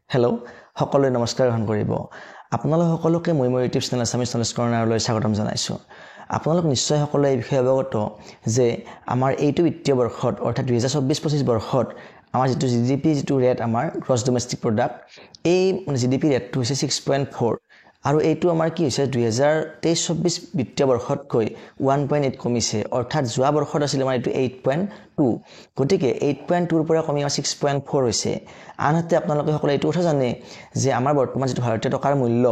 Hello' সকলোৱে নমস্কাৰ গ্ৰহণ কৰিব। আপোনালোক সকলোকে মই ইউটিউব চেনেল আছামিজ নলেজ কৰ্ণাৰলৈ স্বাগতম জনাইছোঁ। আপোনালোক নিশ্চয় সকলোৱে এই বিষয়ে অৱগত যে আমাৰ এইটো বিত্তীয় বৰ্ষত অৰ্থাৎ 2024-25 বৰ্ষত আমাৰ যিটো জিডিপি যিটো ৰেট আমাৰ গ্ৰছ ডমেষ্টিক প্ৰডাক্ট এই জিডিপি ৰেটটো হৈছে 6.4 আৰু এইটো আমাৰ কি হৈছে 2023-24 বিত্তীয় বৰ্ষতকৈ 1.8 কমিছে, অৰ্থাৎ যোৱা বৰ্ষত আছিল আমাৰ এইটো 8.2, গতিকে 8.2ৰ পৰা কমি আমাৰ 6.4 হৈছে। আনহাতে আপোনালোকে সকলোৱে এইটো কথা জানে যে আমাৰ বৰ্তমান যিটো ভাৰতীয় টকাৰ মূল্য,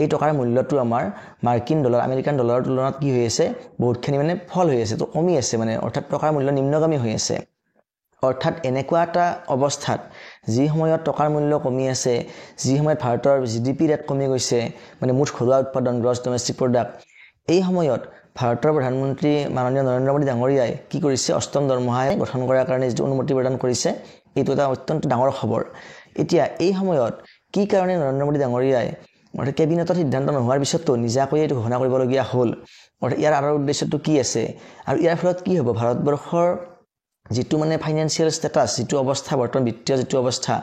এই টকাৰ মূল্যটো আমাৰ মাৰ্কিন ডলাৰ আমেৰিকান ডলাৰৰ তুলনাত কি হৈ আছে, বহুতখিনি ফল হৈ আছে, তো কমি আছে, অৰ্থাৎ টকাৰ মূল্য নিম্নগামী হৈ আছে। অৰ্থাৎ এনেকুৱা এটা অৱস্থাত যি সময়ত টকাৰ মূল্য কমি আছে, যি সময়ত ভাৰতৰ জিডিপি ৰেট কমি গৈছে, মুঠ ঘৰুৱা উৎপাদন গ্ৰছ ডমেষ্টিক প্ৰডাক্ট, এই সময়ত ভাৰতৰ প্ৰধানমন্ত্ৰী মাননীয় নৰেন্দ্ৰ মোদী ডাঙৰীয়াই কি কৰিছে, অষ্টম দৰমহাই গঠন কৰাৰ কাৰণে যিটো অনুমতি প্ৰদান কৰিছে, এইটো এটা অত্যন্ত ডাঙৰ খবৰ। এতিয়া এই সময়ত কি কাৰণে নৰেন্দ্ৰ মোদী ডাঙৰীয়াই অৰ্থাৎ কেবিনেটৰ সিদ্ধান্ত নোহোৱাৰ পিছতো নিজাকৈ এইটো ঘোষণা কৰিবলগীয়া হ'ল, অৰ্থাৎ ইয়াৰ আঁৰৰ উদ্দেশ্যটো কি আছে আৰু ইয়াৰ ফলত কি হ'ব, ভাৰতবৰ্ষৰ যিটো ফাইনেন্সিয়েল ষ্টেটাছ, যিটো অৱস্থা বৰ্তমান বিত্তীয় যিটো অৱস্থা,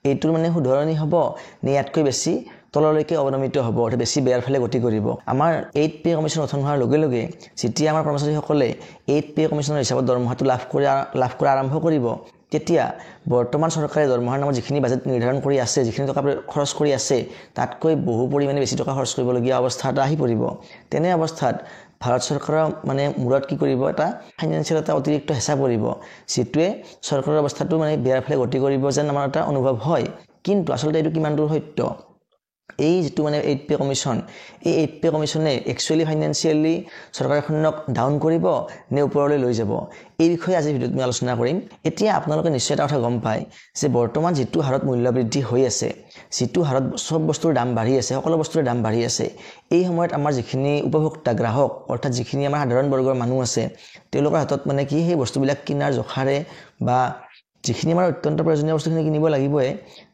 এইটোৰ শুধৰণি হ'ব নে ইয়াতকৈ বেছি তললৈকে অৱনমিত হ'ব, অৰ্থাৎ বেছি বেয়াৰ ফালে গতি কৰিব। আমাৰ 8 পে কমিশ্যন গঠন হোৱাৰ লগে লগে যেতিয়া আমাৰ কৰ্মচাৰীসকলে 8 পে কমিশ্যনৰ হিচাপত দৰমহাটো লাভ কৰা আৰম্ভ কৰিব, তেতিয়া বৰ্তমান চৰকাৰে দৰমহাৰ নামত যিখিনি বাজেট নিৰ্ধাৰণ কৰি আছে, যিখিনি টকা খৰচ কৰি আছে, তাতকৈ বহু পৰিমাণে বেছি টকা খৰচ কৰিবলগীয়া অৱস্থা এটা আহি পৰিব। তেনে অৱস্থাত ভাৰত চৰকাৰৰ মূৰত কি কৰিব, এটা ফাইনেন্সিয়েল এটা অতিৰিক্ত হেঁচা পৰিব, যিটোৱে চৰকাৰৰ অৱস্থাটো বেয়াৰ ফালে গতি কৰিব যেন আমাৰ এটা অনুভৱ হয়। কিন্তু আচলতে এইটো কিমান দূৰ সত্য, এই যিটো 8 পে কমিশ্যন, এই 8 পে কমিশ্যনে একচুৱেলি ফাইনেন্সিয়েলি চৰকাৰখনক ডাউন কৰিব নে ওপৰলৈ লৈ যাব, এই বিষয়ে আজি ভিডিঅ'ত মই আলোচনা কৰিম। এতিয়া আপোনালোকে নিশ্চয় এটা কথা গম পায় যে বৰ্তমান যিটো হাৰত মূল্য বৃদ্ধি হৈ আছে, যিটো হাৰত চব বস্তুৰ দাম বাঢ়ি আছে, সকলো বস্তুৰে দাম বাঢ়ি আছে, এই সময়ত আমাৰ যিখিনি উপভোক্তা গ্ৰাহক, অৰ্থাৎ যিখিনি আমাৰ সাধাৰণ বৰ্গৰ মানুহ আছে, তেওঁলোকৰ হাতত কি সেই বস্তুবিলাক কিনাৰ জখাৰে বা যিখিনি আমাৰ অত্যন্ত প্ৰয়োজনীয় বস্তুখিনি কিনিব লাগিবই,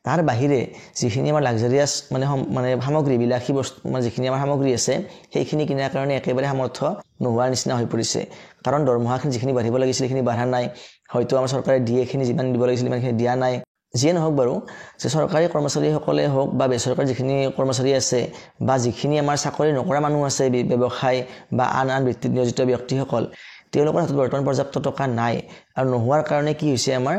তাৰ বাহিৰে যিখিনি আমাৰ লাক্সাৰিয়াছ সামগ্ৰী, বিলাসী বস্তু যিখিনি আমাৰ সামগ্ৰী আছে, সেইখিনি কিনাৰ কাৰণে একেবাৰে সামৰ্থ্য নোহোৱাৰ নিচিনা হৈ পৰিছে। কাৰণ দৰমহাখিনি যিখিনি বাঢ়িব লাগিছিল সেইখিনি বাঢ়া নাই, হয়তো আমাৰ চৰকাৰে দিয়েখিনি যিমান দিব লাগিছিল ইমানখিনি দিয়া নাই। যিয়ে নহওক বাৰু, যে চৰকাৰী কৰ্মচাৰীসকলে হওক বা বেচৰকাৰী যিখিনি কৰ্মচাৰী আছে বা যিখিনি আমাৰ চাকৰি নকৰা মানুহ আছে, ব্যৱসায় বা আন বৃত্তিত নিয়োজিত ব্যক্তিসকল, তেওঁলোকৰ হাতত বৰ্তমান পৰ্যাপ্ত টকা নাই। আৰু নোহোৱাৰ কাৰণে কি হৈছে, আমাৰ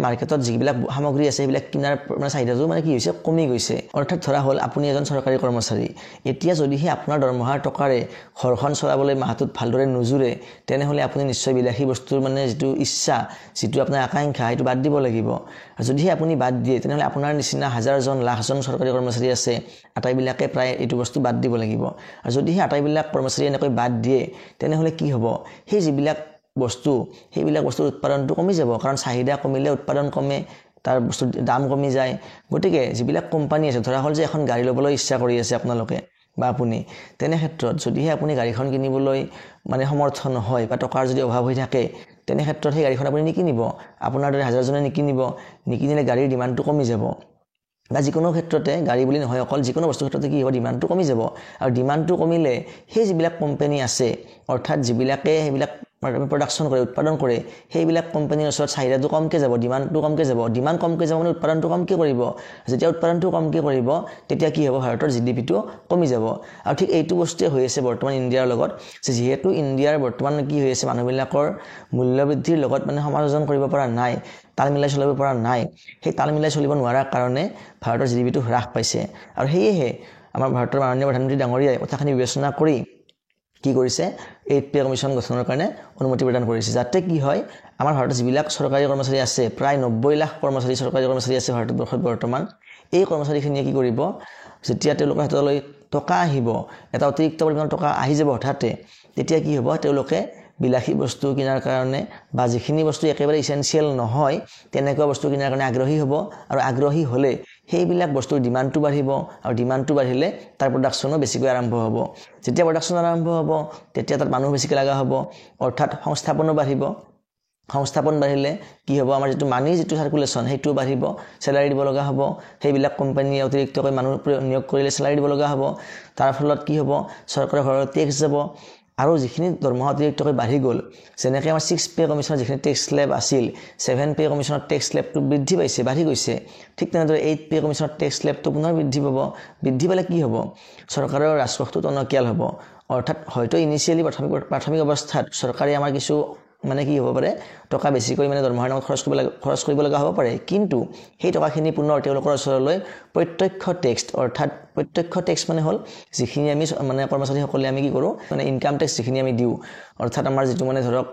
মাৰ্কেটত যিবিলাক সামগ্ৰী আছে সেইবিলাক কিনাৰ চাহিদাটো কি হৈছে, কমি গৈছে। অৰ্থাৎ ধৰা হ'ল আপুনি এজন চৰকাৰী কৰ্মচাৰী, এতিয়া যদিহে আপোনাৰ দৰমহাৰ টকাৰে ঘৰখন চলাবলৈ মাহটোত ভালদৰে নোজোৰে, তেনেহ'লে আপুনি নিশ্চয় বিলাসী বস্তুৰ যিটো ইচ্ছা, যিটো আপোনাৰ আকাংক্ষা, সেইটো বাদ দিব লাগিব। আৰু যদিহে আপুনি বাদ দিয়ে, তেনেহ'লে আপোনাৰ নিচিনা হাজাৰজন লাখজন চৰকাৰী কৰ্মচাৰী আছে, আটাইবিলাকে প্ৰায় এইটো বস্তু বাদ দিব লাগিব। আৰু যদিহে আটাইবিলাক কৰ্মচাৰী এনেকৈ বাদ দিয়ে, তেনেহ'লে কি হ'ব, সেই যিবিলাক বস্তু, সেইবিলাক বস্তুৰ উৎপাদনটো কমি যাব, কাৰণ চাহিদা কমিলে উৎপাদন কমে, তাৰ বস্তুৰ দাম কমি যায়। গতিকে যিবিলাক কোম্পানী আছে, ধৰা হ'ল যে এখন গাড়ী ল'বলৈ ইচ্ছা কৰি আছে আপোনালোকে বা আপুনি, তেনে ক্ষেত্ৰত যদিহে আপুনি গাড়ীখন কিনিবলৈ সমৰ্থ নহয় বা টকাৰ যদি অভাৱ হৈ থাকে, তেনে ক্ষেত্ৰত সেই গাড়ীখন আপুনি নিকিনিব, আপোনাৰ দৰে হাজাৰজনে নিকিনিলে গাড়ীৰ ডিমাণ্ডটো কমি যাব। বা যিকোনো ক্ষেত্ৰতে, গাড়ী বুলি নহয়, অকল যিকোনো বস্তুৰ ক্ষেত্ৰতে কি হ'ব, ডিমাণ্ডটো কমি যাব। আৰু ডিমাণ্ডটো কমিলে সেই যিবিলাক কোম্পানী আছে, অৰ্থাৎ যিবিলাকে সেইবিলাক প্ৰডাকশ্যন কৰে, উৎপাদন কৰে, সেইবিলাক কোম্পানীৰ ওচৰত চাহিদাটো কমকৈ যাব, ডিমাণ্ডটো কমকৈ যাব। ডিমাণ্ড কমকৈ যাব উৎপাদনটো কমকৈ কৰিব। যেতিয়া উৎপাদনটো কমকৈ কৰিব, তেতিয়া কি হ'ব, ভাৰতৰ জিডিপিটো কমি যাব। আৰু ঠিক এইটো বস্তুৱে হৈ আছে বৰ্তমান ইণ্ডিয়াৰ লগত, যে যিহেতু ইণ্ডিয়াৰ বৰ্তমান কি হৈ আছে, মানুহবিলাকৰ মূল্যবৃদ্ধিৰ লগত সমাযোজন কৰিব পৰা নাই, তাল মিলাই চলিব পৰা নাই। সেই তাল মিলাই চলিব নোৱাৰাৰ কাৰণে ভাৰতৰ জিডিপিটো হ্ৰাস পাইছে। আৰু সেয়েহে আমাৰ ভাৰতৰ মাননীয় প্ৰধানমন্ত্ৰী ডাঙৰীয়াই কথাখিনি বিবেচনা কৰি কি কৰিছে, 8 পে কমিশ্যন গঠনৰ কাৰণে অনুমতি প্ৰদান কৰিছে, যাতে কি হয়, আমাৰ ভাৰতত যিবিলাক চৰকাৰী কৰ্মচাৰী আছে, প্ৰায় 90 লাখ চৰকাৰী কৰ্মচাৰী আছে ভাৰতবৰ্ষত বৰ্তমান, এই কৰ্মচাৰীখিনিয়ে কি কৰিব, যেতিয়া তেওঁলোকৰ হাতলৈ টকা আহিব, এটা অতিৰিক্ত পৰিমাণৰ টকা আহি যাব হঠাতে, তেতিয়া কি হ'ব, তেওঁলোকে বিলাসী বস্তু কিনাৰ কাৰণে বা যিখিনি বস্তু একেবাৰে ইছেঞ্চিয়েল নহয়, তেনেকুৱা বস্তু কিনাৰ কাৰণে আগ্ৰহী হ'ব। আৰু আগ্ৰহী হ'লে সেইবিলাক বস্তুৰ ডিমাণ্ডটো বাঢ়িব, আৰু ডিমাণ্ডটো বাঢ়িলে তাৰ প্ৰডাকশ্যনো বেছিকৈ আৰম্ভ হ'ব। যেতিয়া প্ৰডাকশ্যন আৰম্ভ হ'ব, তেতিয়া তাত মানুহ বেছিকৈ লগা হ'ব, অৰ্থাৎ সংস্থাপনো বাঢ়িব। সংস্থাপন বাঢ়িলে কি হ'ব, আমাৰ যিটো মানি যিটো চাৰ্কুলেশ্যন, সেইটোও বাঢ়িব, চেলাৰী দিব লগা হ'ব। সেইবিলাক কোম্পানীয়ে অতিৰিক্তকৈ মানুহ নিয়োগ কৰিলে চেলাৰী দিব লগা হ'ব। তাৰ ফলত কি হ'ব, চৰকাৰৰ ঘৰত টেক্স যাব, আৰু যিখিনি দৰমহা অতিৰিক্তকৈ বাঢ়ি গ'ল, যেনেকৈ আমাৰ 6 পে কমিশ্যনৰ যিখিনি টেক্স স্লেব আছিল, 7 পে কমিশ্যনৰ টেক্স স্লেবটো বৃদ্ধি পাইছে, বাঢ়ি গৈছে। ঠিক তেনেদৰে 8 পে কমিশ্যনৰ টেক্স স্লেবটো পুনৰ বৃদ্ধি পাব। বৃদ্ধি পালে কি হ'ব? চৰকাৰৰ ৰাজকোষটো টনকিয়াল হ'ব। অৰ্থাৎ হয়তো ইনিচিয়েলি প্ৰাথমিক অৱস্থাত চৰকাৰে আমাৰ কিছু কি হ'ব পাৰে, টকা বেছিকৈ দৰমহাৰ নামত খৰচ কৰিব লগা হ'ব পাৰে। কিন্তু সেই টকাখিনি পুনৰ তেওঁলোকৰ ওচৰলৈ প্ৰত্যক্ষ টেক্স, অৰ্থাৎ প্ৰত্যক্ষ টেক্স হ'ল যিখিনি আমি কৰ্মচাৰীসকলে আমি কি কৰোঁ, ইনকাম টেক্স যিখিনি আমি দিওঁ। অৰ্থাৎ আমাৰ যিটো ধৰক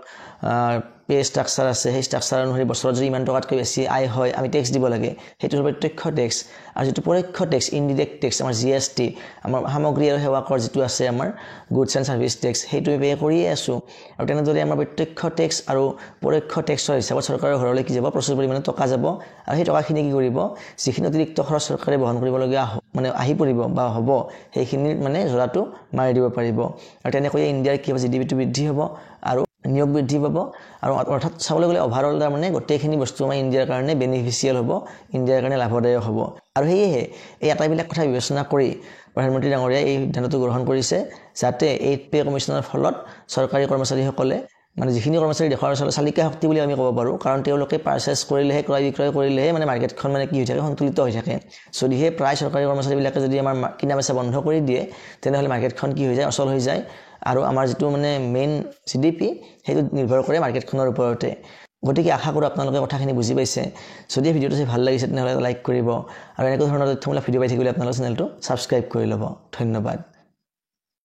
পে ষ্ট্ৰাকচাৰ আছে, সেই ষ্ট্ৰাকচাৰ অনুসৰি বছৰত যদি ইমান টকাতকৈ বেছি আয় হয় আমি টেক্স দিব লাগে, সেইটো হ'ল প্ৰত্যক্ষ টেক্স। আৰু যিটো পৰোক্ষ টেক্স, ইনডিৰেক্ট টেক্স, আমাৰ GST, আমাৰ সামগ্ৰী আৰু সেৱা কৰ যিটো আছে আমাৰ গুডছ এণ্ড ছাৰ্ভিচ টেক্স, সেইটো পে কৰিয়ে আছোঁ। আৰু তেনেদৰে আমাৰ প্ৰত্যক্ষ টেক্স আৰু পৰোক্ষ টেক্সৰ হিচাপত চৰকাৰৰ ঘৰলৈ কি যাব? প্ৰচুৰ পৰিমাণে টকা যাব। আৰু সেই টকাখিনি কি কৰিব? যিখিনি অতিৰিক্ত খৰচ চৰকাৰে বহন কৰিবলগীয়া আহি পৰিব বা হ'ব, সেইখিনিৰ জোৰাটো মাৰি দিব পাৰিব। আৰু তেনেকৈয়ে ইণ্ডিয়াৰ কি হ'ব? GDP-টো বৃদ্ধি হ'ব আৰু নিয়োগ বৃদ্ধি পাব। আৰু অৰ্থাৎ চাবলৈ গ'লে অভাৰঅল গোটেইখিনি বস্তু আমাৰ ইণ্ডিয়াৰ কাৰণে বেনিফিচিয়েল হ'ব, ইণ্ডিয়াৰ কাৰণে লাভদায়ক হ'ব। আৰু সেয়েহে এই আটাইবিলাক কথা বিবেচনা কৰি প্ৰধানমন্ত্ৰী ডাঙৰীয়াই এই সিদ্ধান্তটো গ্ৰহণ কৰিছে, যাতে 8 পে কমিশ্যনৰ ফলত চৰকাৰী কৰ্মচাৰীসকলে যিখিনি কৰ্মচাৰী দেশৰ চালিকা শক্তি বুলি আমি ক'ব পাৰোঁ, কাৰণ তেওঁলোকে পাৰ্চেছ কৰিলেহে, ক্ৰয় বিক্ৰয় কৰিলেহে মাৰ্কেটখন কি হৈ থাকে? সন্তুলিত হৈ থাকে। যদিহে প্ৰায় চৰকাৰী কৰ্মচাৰীবিলাকে যদি আমাৰ কিনা বেচা বন্ধ কৰি দিয়ে, তেনেহ'লে মাৰ্কেটখন কি হৈ যায়? অচল হৈ যায়। আৰু আমাৰ যিটো মেইন GDP, সেইটো নিৰ্ভৰ কৰে মাৰ্কেটখনৰ ওপৰতে। গতিকে আশা কৰোঁ আপোনালোকে কথাখিনি বুজি পাইছে। যদি ভিডিঅ'টো চাই ভাল লাগিছে তেনেহ'লে লাইক কৰিব, আৰু এনেকুৱা ধৰণৰ তথ্যমূলক ভিডিঅ' পাই থাকিবলৈ আপোনালোকৰ চেনেলটো ছাবস্ক্ৰাইব কৰি ল'ব। ধন্যবাদ।